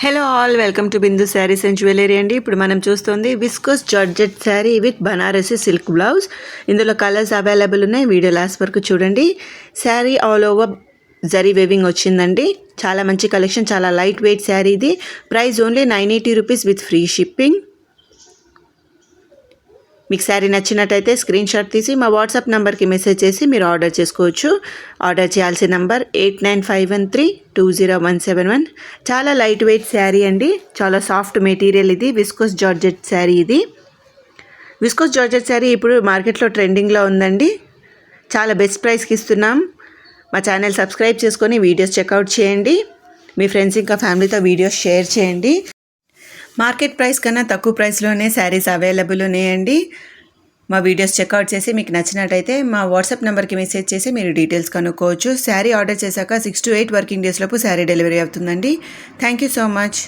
Hello all, welcome to Bindu saris and jewellery అండి. ఇప్పుడు మనం చూస్తుంది viscose georgette sari with Banarasi silk blouse. ఇందులో కలర్స్ అవైలబుల్ ఉన్నాయి. వీడియో లాస్ట్ వరకు చూడండి. Sari all over zari weaving వచ్చిందండి. చాలా మంచి కలెక్షన్, చాలా లైట్ వెయిట్ శారీ ఇది. Price only 980 rupees with free shipping. మీకు శారీ నచ్చినట్టయితే స్క్రీన్ షాట్ తీసి మా వాట్సాప్ నెంబర్కి మెసేజ్ చేసి మీరు ఆర్డర్ చేసుకోవచ్చు. ఆర్డర్ చేయాల్సిన నంబర్ 8951320171. చాలా లైట్ వెయిట్ శారీ అండి. చాలా సాఫ్ట్ మెటీరియల్ ఇది. విస్కోస్ జార్జెట్ శారీ ఇది. విస్కోస్ జార్జెట్ శారీ ఇప్పుడు మార్కెట్లో ట్రెండింగ్లో ఉందండి. చాలా బెస్ట్ ప్రైస్కి ఇస్తున్నాం. మా ఛానల్ సబ్స్క్రైబ్ చేసుకొని వీడియోస్ చెక్అవుట్ చేయండి. మీ ఫ్రెండ్స్ ఇంకా ఫ్యామిలీతో వీడియోస్ షేర్ చేయండి. మార్కెట్ ప్రైస్ కన్నా తక్కువ ప్రైస్లోనే శారీస్ అవైలబుల్ ఉన్నాయండి. మా వీడియోస్ చెక్అవుట్ చేసి మీకు నచ్చినట్టయితే మా వాట్సాప్ నెంబర్కి మెసేజ్ చేసి మీరు డీటెయిల్స్ కనుక్కోవచ్చు. శారీ ఆర్డర్ చేశాక 6 to 8 వర్కింగ్ డేస్ లోపు శారీ డెలివరీ అవుతుందండి. Thank you so much.